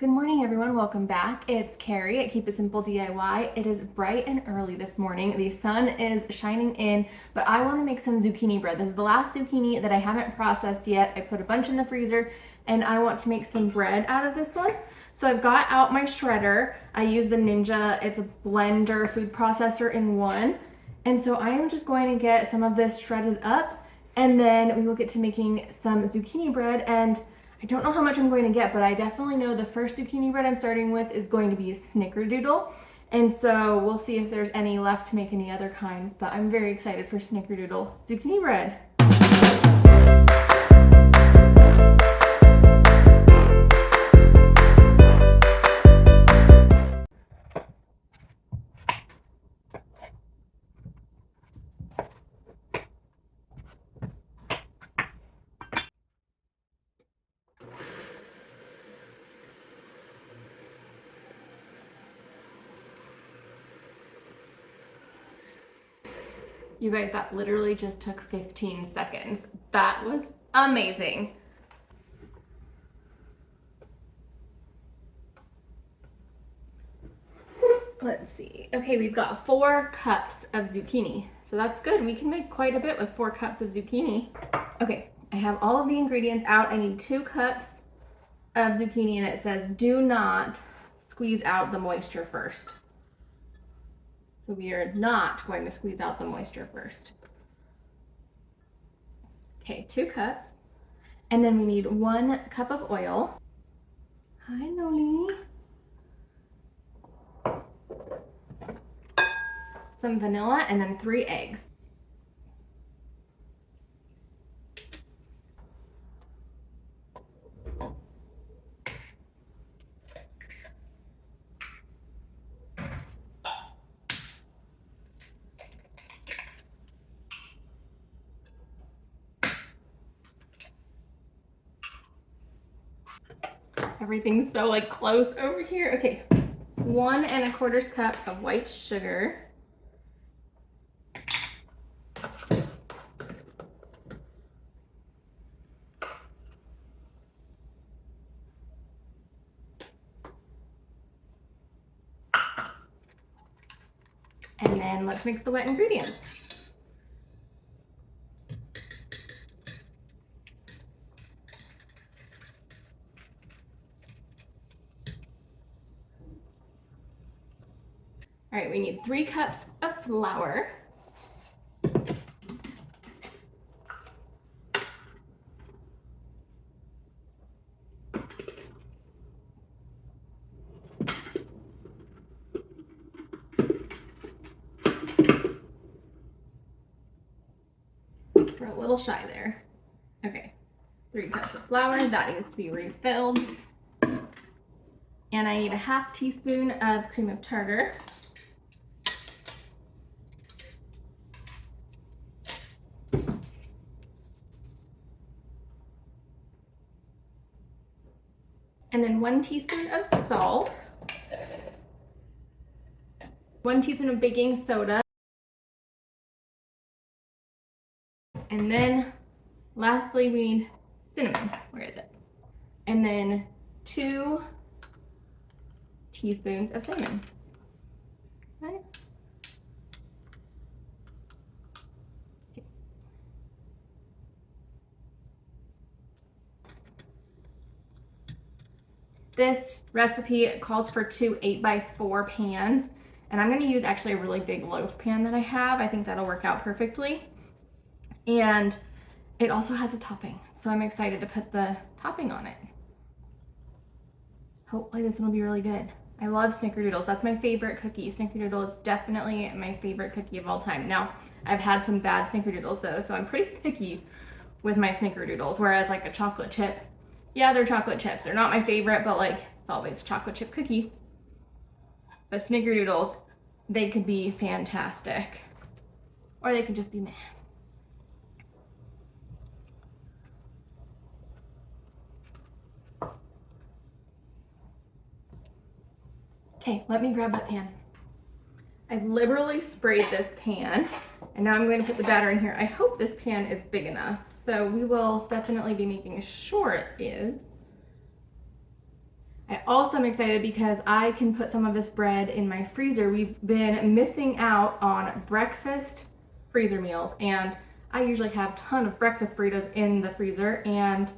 Good morning, everyone. Welcome back. It's Carrie at Keep It Simple DIY. It is bright and early this morning. The sun is shining in, but I want to make some zucchini bread. This is the last zucchini that I haven't processed yet. I put a bunch in the freezer, and I want to make some bread out of this one. So I've got out my shredder. I use the Ninja. It's a blender food processor in one. And so I am just going to get some of this shredded up, and then we will get to making some zucchini bread. And I don't know how much I'm going to get, but I definitely know the first zucchini bread I'm starting with is going to be a Snickerdoodle. And so we'll see if there's any left to make any other kinds, but I'm very excited for Snickerdoodle zucchini bread. You guys, that literally just took 15 seconds. That was amazing. Let's see. Okay, we've got 4 cups of zucchini. So that's good. We can make quite a bit with 4 cups of zucchini. Okay, I have all of the ingredients out. I need 2 cups of zucchini, and it says do not squeeze out the moisture first. So we are not going to squeeze out the moisture first. Okay, 2 cups. And then we need 1 cup of oil. Hi, Loli. Some vanilla, and then 3 eggs. Everything's so like close over here. Okay, 1 1/4 cup of white sugar. And then let's mix the wet ingredients. All right, we need 3 cups of flour. We're a little shy there. Okay, 3 cups of flour, that needs to be refilled. And I need a 1/2 teaspoon of cream of tartar. And then 1 teaspoon of salt. 1 teaspoon of baking soda. And then lastly, we need cinnamon. Where is it? And then 2 teaspoons of cinnamon. Okay. This recipe calls for 2 8x4 pans, and I'm going to use actually a really big loaf pan that I have. I think that'll work out perfectly. And it also has a topping, so I'm excited to put the topping on it. Hopefully this one will be really good. I love Snickerdoodles. That's my favorite cookie. Snickerdoodle is definitely my favorite cookie of all time. Now, I've had some bad Snickerdoodles though, so I'm pretty picky with my Snickerdoodles, whereas like a chocolate chip, yeah, they're chocolate chips. They're not my favorite, but like it's always a chocolate chip cookie. But Snickerdoodles, they could be fantastic. Or they could just be meh. Okay, let me grab that pan. I've liberally sprayed this pan, and now I'm going to put the batter in here. I hope this pan is big enough, so we will definitely be making sure it is. I also am excited because I can put some of this bread in my freezer. We've been missing out on breakfast freezer meals, and I usually have a ton of breakfast burritos in the freezer, and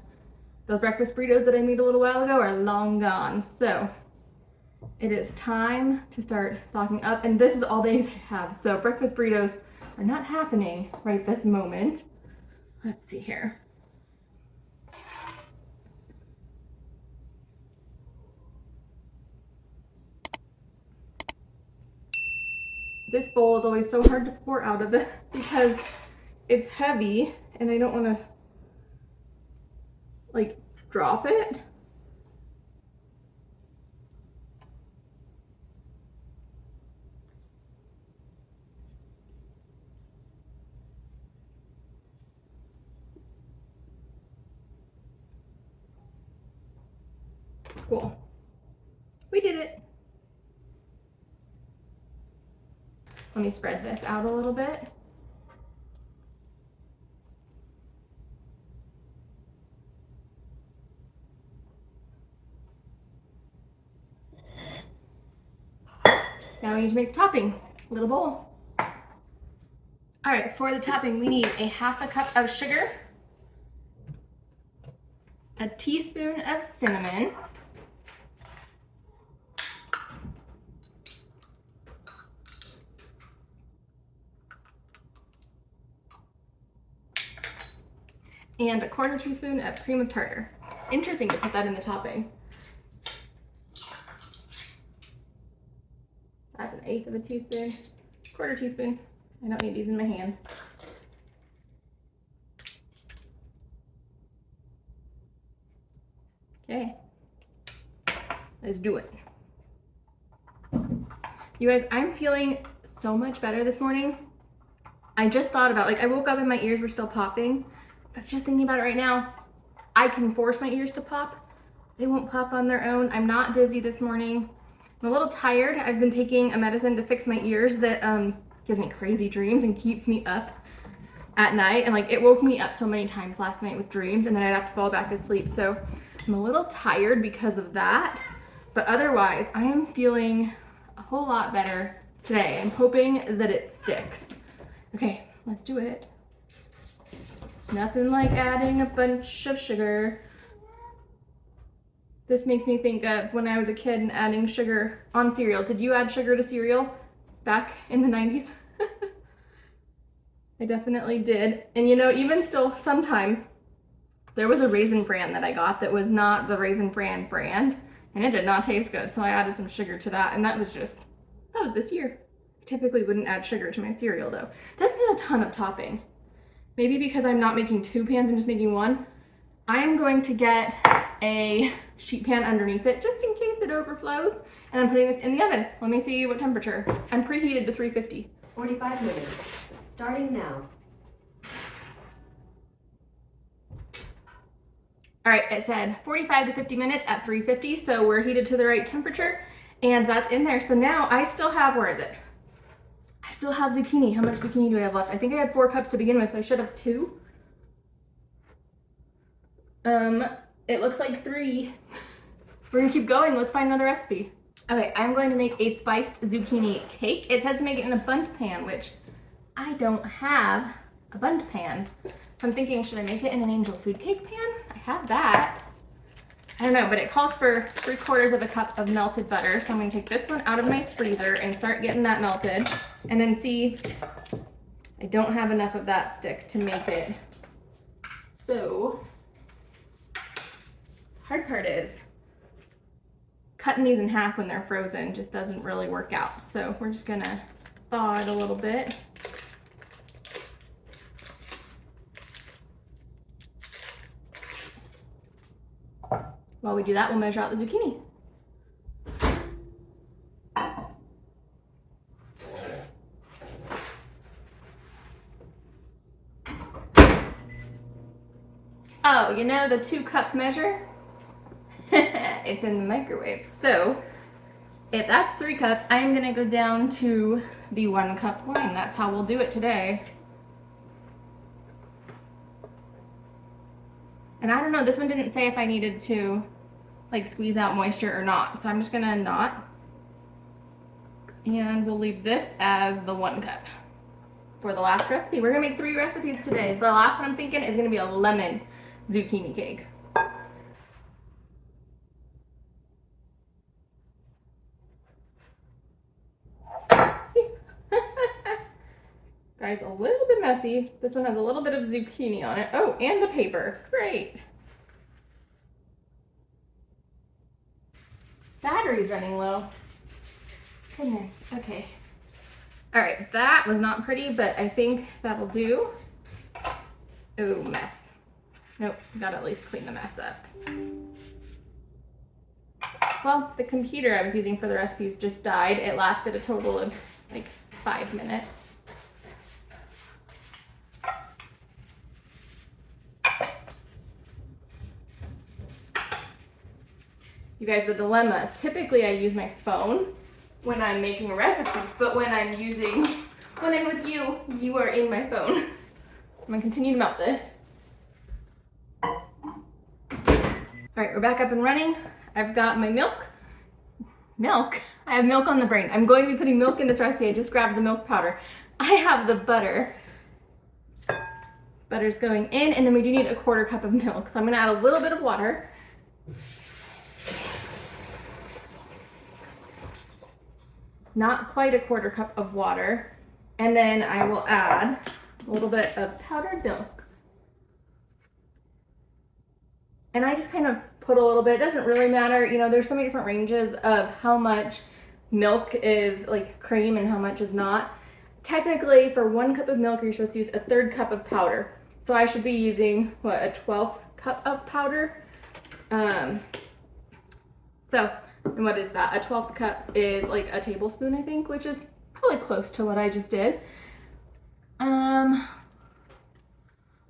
those breakfast burritos that I made a little while ago are long gone. So it is time to start stocking up, and this is all days I have. So breakfast burritos are not happening right this moment. Let's see here. This bowl is always so hard to pour out of it because it's heavy and I don't want to like drop it. Cool. We did it. Let me spread this out a little bit. Now we need to make the topping. A little bowl. All right, for the topping, we need a half a cup of sugar, a teaspoon of cinnamon, and a quarter teaspoon of cream of tartar. It's interesting to put that in the topping. That's 1/8 of a teaspoon, quarter teaspoon. I don't need these in my hand. Okay, let's do it. You guys, I'm feeling so much better this morning. I just thought about, like, I woke up and my ears were still popping, but just thinking about it right now, I can force my ears to pop. They won't pop on their own. I'm not dizzy this morning. I'm a little tired. I've been taking a medicine to fix my ears that gives me crazy dreams and keeps me up at night. And like, it woke me up so many times last night with dreams, and then I'd have to fall back asleep. So I'm a little tired because of that. But otherwise, I am feeling a whole lot better today. I'm hoping that it sticks. Okay, let's do it. Nothing like adding a bunch of sugar. This makes me think of when I was a kid and adding sugar on cereal. Did you add sugar to cereal back in the 90s? I definitely did. And you know, even still sometimes, there was a Raisin Bran that I got that was not the Raisin Bran brand, and it did not taste good. So I added some sugar to that, and that was this year. I typically wouldn't add sugar to my cereal though. This is a ton of topping. Maybe because I'm not making 2 pans, I'm just making 1. I am going to get a sheet pan underneath it just in case it overflows, and I'm putting this in the oven. Let me see what temperature. I'm preheated to 350. 45 minutes, starting now. All right, it said 45 to 50 minutes at 350, so we're heated to the right temperature, and that's in there. So now I still have, where is it? I still have zucchini. How much zucchini do I have left? I think I had 4 cups to begin with, so I should have 2. It looks like 3. We're gonna keep going. Let's find another recipe. Okay, I'm going to make a spiced zucchini cake. It says to make it in a bundt pan, which I don't have a bundt pan. So I'm thinking, should I make it in an angel food cake pan? I have that. I don't know, but it calls for 3/4 of a cup of melted butter. So I'm gonna take this one out of my freezer and start getting that melted, and then see, I don't have enough of that stick to make it. So, hard part is cutting these in half when they're frozen just doesn't really work out. So we're just gonna thaw it a little bit. While we do that, we'll measure out the zucchini. Oh, you know the 2-cup measure? It's in the microwave. So if that's 3 cups, I am gonna go down to the 1-cup line. That's how we'll do it today. And I don't know, this one didn't say if I needed to like squeeze out moisture or not. So I'm just gonna knot. And we'll leave this as the 1 cup for the last recipe. We're gonna make 3 recipes today. The last one I'm thinking is gonna be a lemon zucchini cake. Guys, a little bit messy. This one has a little bit of zucchini on it. Oh, and the paper. Great. Battery's running low. Goodness. Okay. All right, that was not pretty, but I think that'll do. Oh, mess. Nope, gotta at least clean the mess up. Well, the computer I was using for the recipes just died. It lasted a total of like 5 minutes. You guys, the dilemma. Typically I use my phone when I'm making a recipe, but when I'm with you, you are in my phone. I'm gonna continue to melt this. All right, we're back up and running. I've got my milk. I have milk on the brain. I'm going to be putting milk in this recipe. I just grabbed the milk powder. I have the butter. Butter's going in, and then we do need a 1/4 cup of milk. So I'm gonna add a little bit of water. Not quite a 1/4 cup of water. And then I will add a little bit of powdered milk. And I just kind of put a little bit. It doesn't really matter. You know, there's so many different ranges of how much milk is like cream and how much is not. Technically, for 1 cup of milk, you're supposed to use a 1/3 cup of powder. So I should be using, what, a 1/12 cup of powder? And what is that? A 1/12 cup is like a tablespoon, I think, which is probably close to what I just did.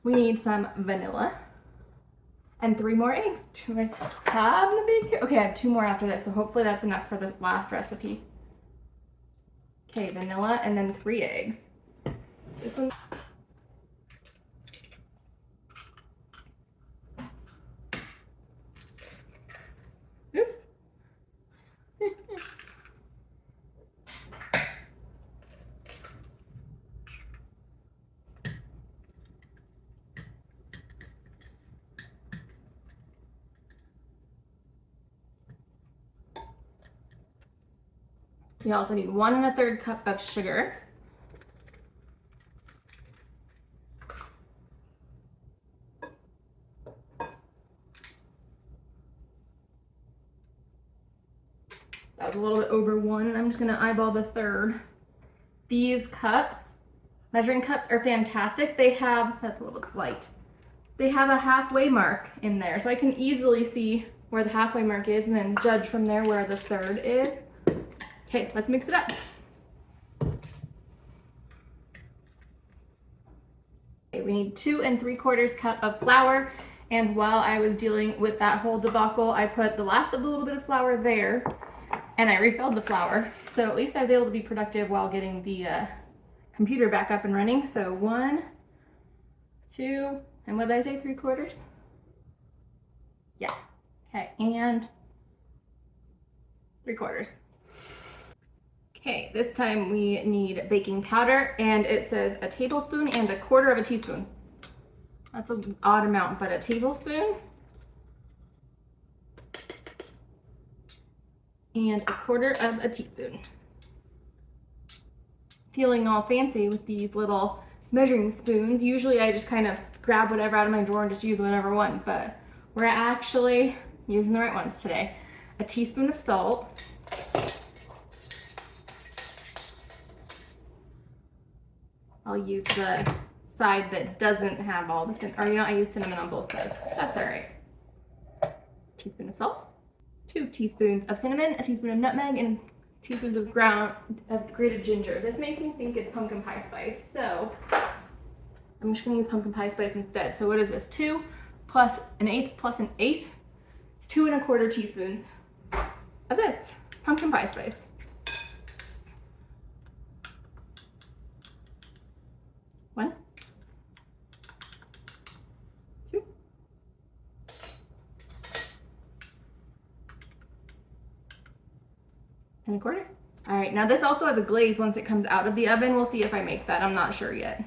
We need some vanilla and 3 more eggs. Do I have the bigs here? Okay, I have 2 more after this, so hopefully that's enough for the last recipe. Okay, vanilla and then 3 eggs. This one. Oops. We also need 1 1/3 cup of sugar. That was a little bit over 1, and I'm just gonna eyeball the 1/3. These cups, measuring cups, are fantastic. They have, that's a little bit light. They have a halfway mark in there, so I can easily see where the halfway mark is and then judge from there where the 1/3 is. Okay, let's mix it up. Okay, we need 2 3/4 cup of flour, and while I was dealing with that whole debacle, I put the last of the little bit of flour there, and I refilled the flour, so at least I was able to be productive while getting the computer back up and running. So 1, 2, and what did I say, 3/4? Yeah, okay, and 3/4. Okay, this time we need baking powder, and it says a tablespoon and a 1/4 teaspoon. That's an odd amount, but a tablespoon and a 1/4 teaspoon. Feeling all fancy with these little measuring spoons. Usually I just kind of grab whatever out of my drawer and just use whatever one, but we're actually using the right ones today. A teaspoon of salt. I'll use the side that doesn't have all the cinnamon, or you know, I use cinnamon on both sides. That's all right. Teaspoon of salt, 2 teaspoons of cinnamon, a teaspoon of nutmeg, and teaspoons of grated ginger. This makes me think it's pumpkin pie spice, so I'm just gonna use pumpkin pie spice instead. So what is this? 2 plus an eighth plus an eighth. It's 2 1/4 teaspoons of this pumpkin pie spice. 1, 2, 1/4. All right, now this also has a glaze once it comes out of the oven. We'll see if I make that. I'm not sure yet.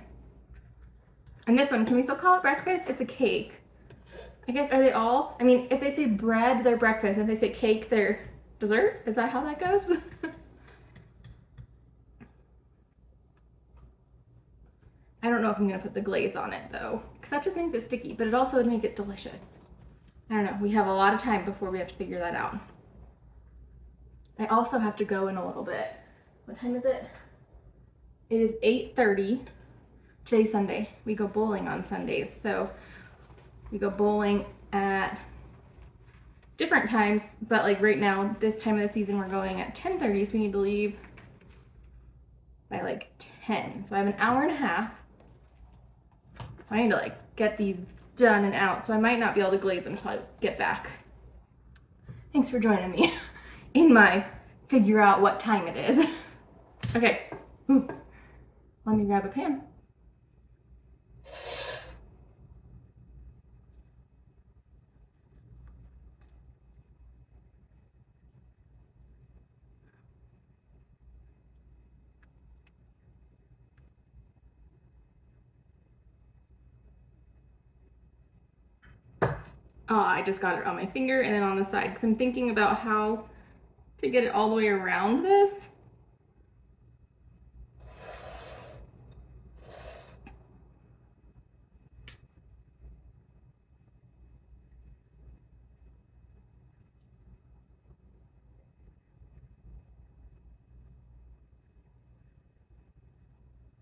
And this one, can we still call it breakfast? It's a cake. I guess, are they all? I mean, if they say bread, they're breakfast. If they say cake, they're dessert. Is that how that goes? I don't know if I'm gonna put the glaze on it though, because that just makes it sticky, but it also would make it delicious. I don't know, we have a lot of time before we have to figure that out. I also have to go in a little bit. What time is it? It is 8:30. Today's Sunday. We go bowling on Sundays, so we go bowling at different times, but like right now, this time of the season, we're going at 10:30, so we need to leave by like 10. So I have an hour and a half. So I need to like get these done and out, so I might not be able to glaze them until I get back. Thanks for joining me in my figure out what time it is. Okay, let me grab a pan. Oh, I just got it on my finger and then on the side because I'm thinking about how to get it all the way around this.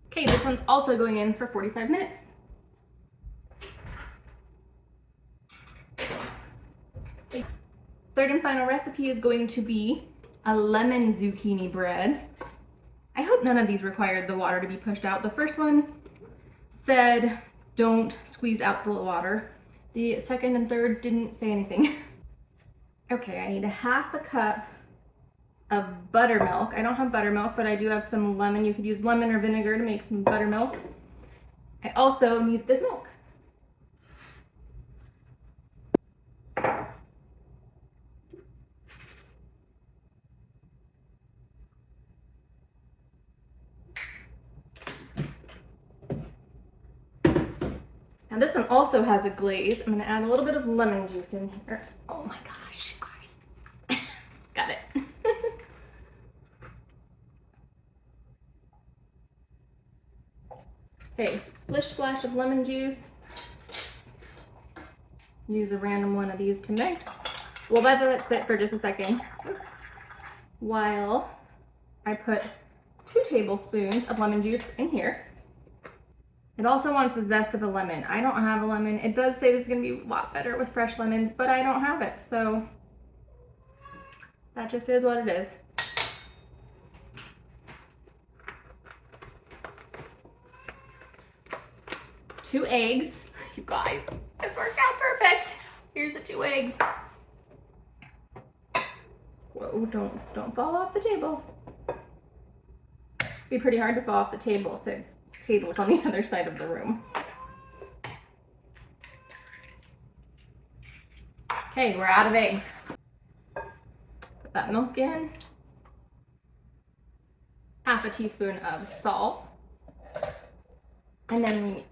Okay, this one's also going in for 45 minutes. Third and final recipe is going to be a lemon zucchini bread. I hope none of these required the water to be pushed out. The first one said don't squeeze out the water. The second and third didn't say anything. Okay, I need a 1/2 cup of buttermilk. I don't have buttermilk, but I do have some lemon. You could use lemon or vinegar to make some buttermilk. I also need this milk. Now this one also has a glaze. I'm gonna add a little bit of lemon juice in here. Oh my gosh, guys. Got it. Okay, splish splash of lemon juice. Use a random one of these to mix. We'll let that sit for just a second while I put 2 tablespoons of lemon juice in here. It also wants the zest of a lemon. I don't have a lemon. It does say this is gonna be a lot better with fresh lemons, but I don't have it, so that just is what it is. Two eggs. You guys, it's worked out perfect. Here's the 2 eggs. Whoa, don't fall off the table. It'd be pretty hard to fall off the table since the table's on the other side of the room. Okay, we're out of eggs. Put that milk in. 1/2 teaspoon of salt. And then we need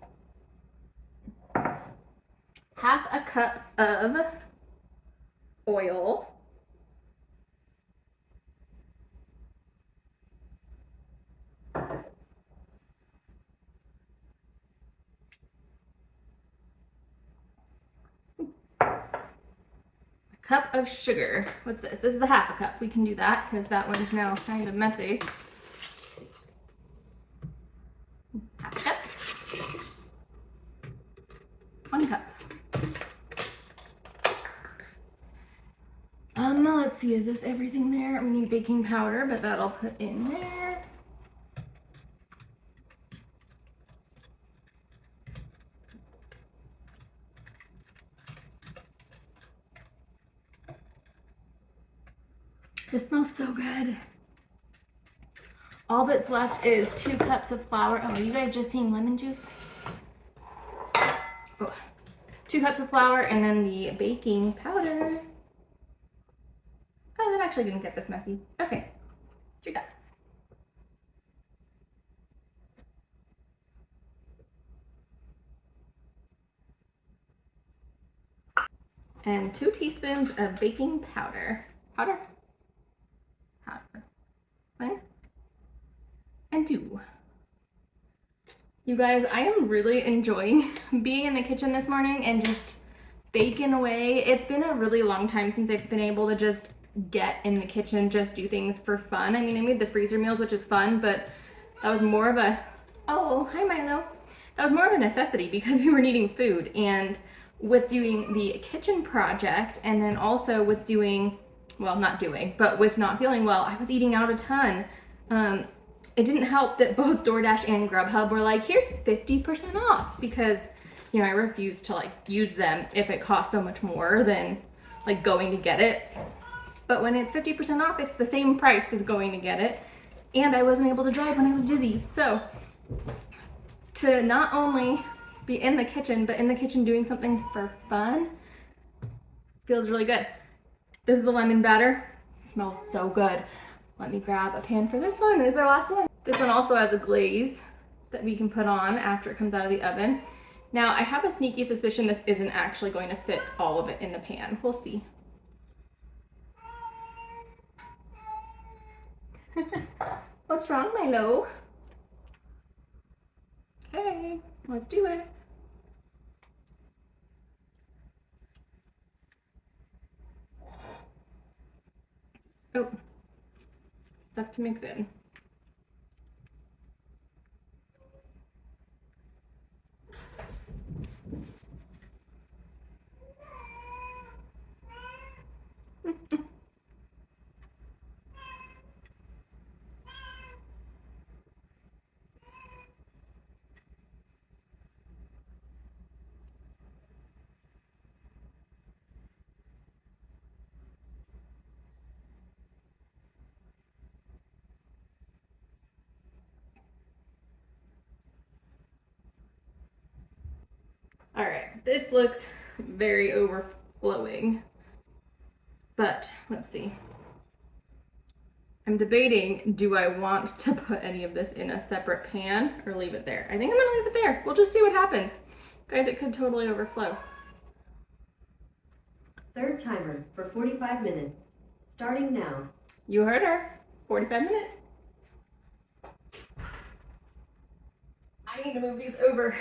1/2 cup of oil. Cup of sugar. What's this? This is the 1/2 cup. We can do that because that one's now kind of messy. 1/2 cup. 1 cup. Let's see, is this everything there? We need baking powder, but that'll put in there. This smells so good. All that's left is 2 cups of flour. Oh, are you guys just seeing lemon juice? Oh, 2 cups of flour and then the baking powder. Oh, that actually didn't get this messy. Okay. 2 cups. And 2 teaspoons of baking powder. Powder? One and 2. You guys, I am really enjoying being in the kitchen this morning and just baking away. It's been a really long time since I've been able to just get in the kitchen, just do things for fun. I mean, I made the freezer meals, which is fun, but that was more of a, oh, hi Milo. That was more of a necessity because we were needing food. And with doing the kitchen project and then also with doing, well, not doing, but with not feeling well, I was eating out a ton. It didn't help that both DoorDash and Grubhub were like, here's 50% off because, you know, I refused to like use them if it cost so much more than like going to get it. But when it's 50% off, it's the same price as going to get it. And I wasn't able to drive when I was dizzy. So to not only be in the kitchen, but in the kitchen doing something for fun, feels really good. This is the lemon batter. It smells so good. Let me grab a pan for this one. This is our last one. This one also has a glaze that we can put on after it comes out of the oven. Now, I have a sneaky suspicion this isn't actually going to fit all of it in the pan. We'll see. What's wrong, Milo? Okay, let's do it. Oh, stuff to mix in. All right, this looks very overflowing, but let's see. I'm debating, do I want to put any of this in a separate pan or leave it there? I think I'm gonna leave it there. We'll just see what happens. Guys, it could totally overflow. Third timer for 45 minutes. Starting now. You heard her, 45 minutes. I need to move these over.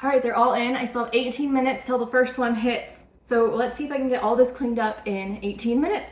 All right, they're all in. I still have 18 minutes till the first one hits. So let's see if I can get all this cleaned up in 18 minutes.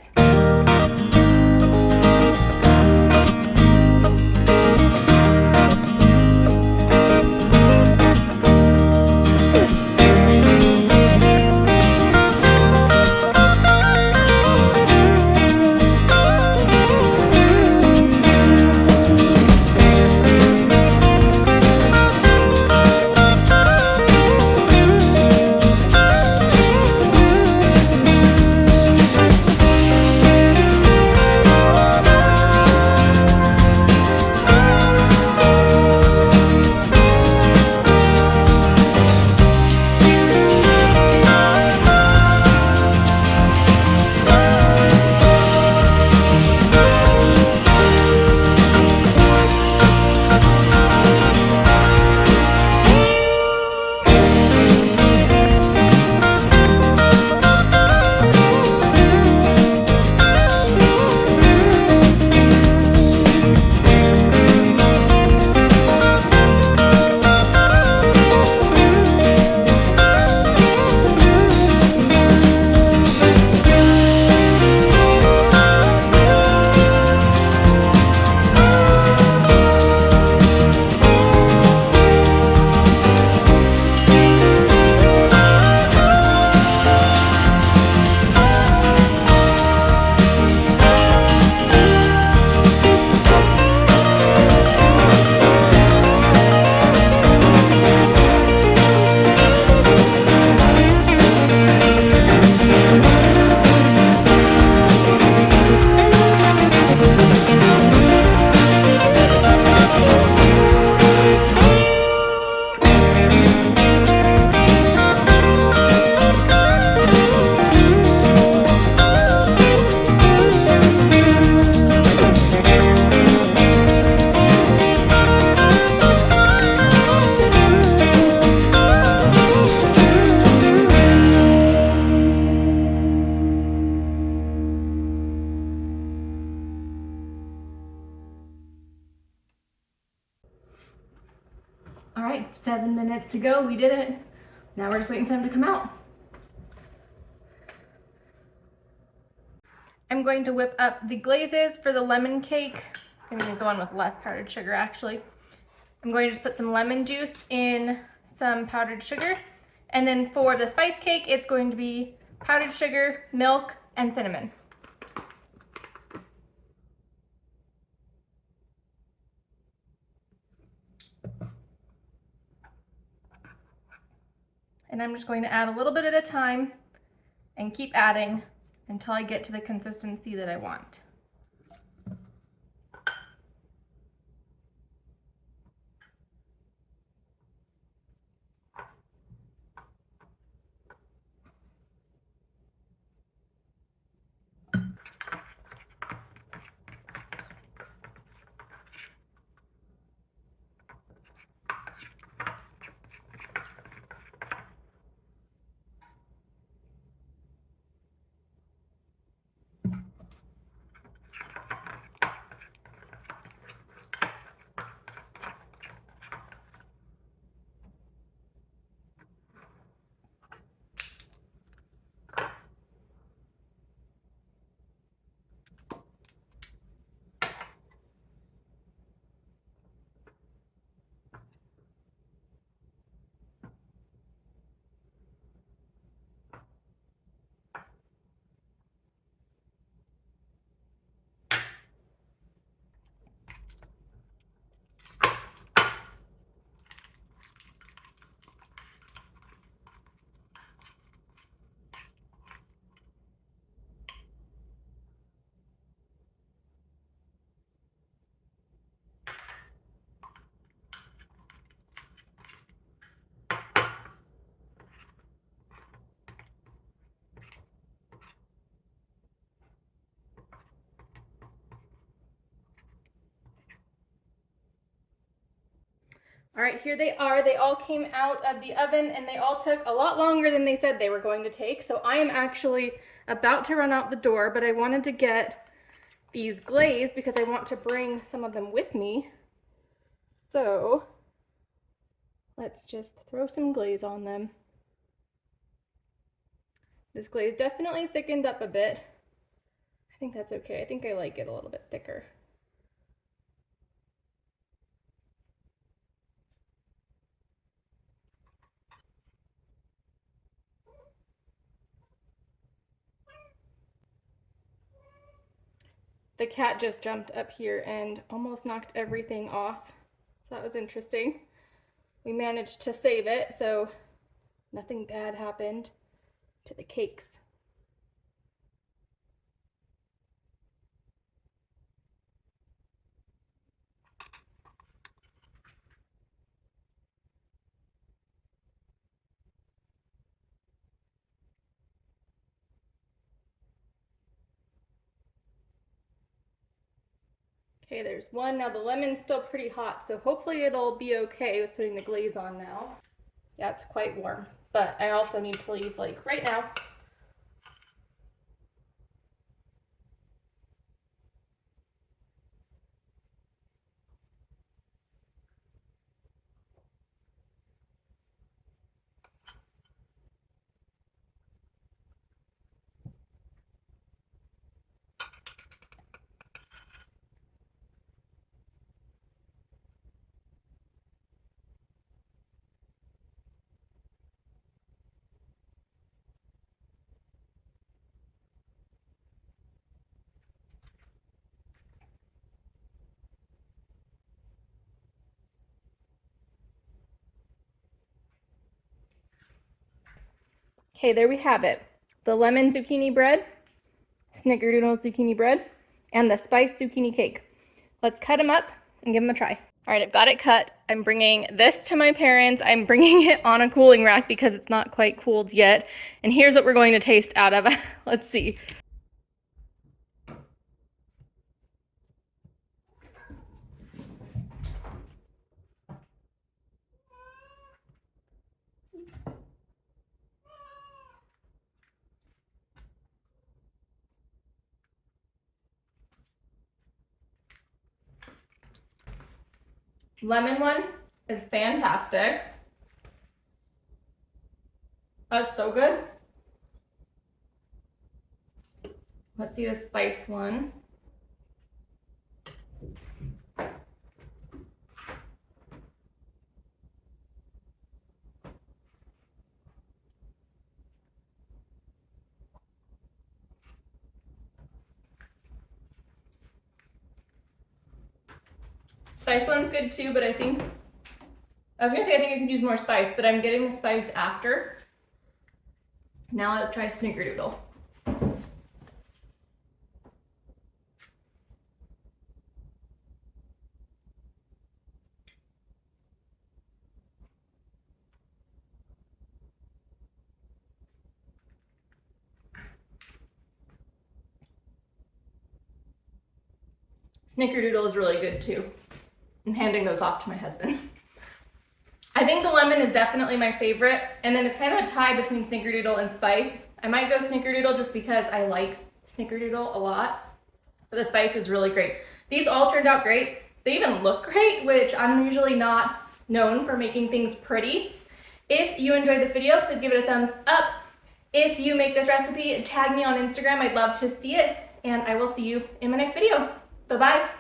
right, 7 minutes to go. We did it. Now we're just waiting for them to come out. I'm going to whip up the glazes for the lemon cake. I'm going to use the one with less powdered sugar, actually. I'm going to just put some lemon juice in some powdered sugar. And then for the spice cake, it's going to be powdered sugar, milk, and cinnamon. And I'm just going to add a little bit at a time and keep adding until I get to the consistency that I want. All right, here they are. They all came out of the oven and they all took a lot longer than they said they were going to take. So I am actually about to run out the door, but I wanted to get these glazed because I want to bring some of them with me. So let's just throw some glaze on them. This glaze definitely thickened up a bit. I think that's okay. I think I like it a little bit thicker. The cat just jumped up here and almost knocked everything off. So that was interesting. We managed to save it, so nothing bad happened to the cakes. Okay, there's one. Now the lemon's still pretty hot, so hopefully it'll be okay with putting the glaze on now. Yeah, it's quite warm, but I also need to leave like right now. Okay, there we have it. The lemon zucchini bread, Snickerdoodle zucchini bread, and the spiced zucchini cake. Let's cut them up and give them a try. All right, I've got it cut. I'm bringing this to my parents. I'm bringing it on a cooling rack because it's not quite cooled yet. And here's what we're going to taste out of. Let's see. Lemon one, is fantastic. That's so good. Let's see the spiced one. Spice one's good too, but I think I think I could use more spice, but I'm getting the spice after. Now let's try Snickerdoodle. Snickerdoodle is really good too. I'm handing those off to my husband. I think the lemon is definitely my favorite, and then it's kind of a tie between Snickerdoodle and spice. I might go Snickerdoodle just because I like Snickerdoodle a lot, but the spice is really great. These all turned out great. They even look great, which I'm usually not known for making things pretty. If you enjoyed this video, please give it a thumbs up. If you make this recipe, tag me on Instagram. I'd love to see it, and I will see you in my next video. Bye-bye.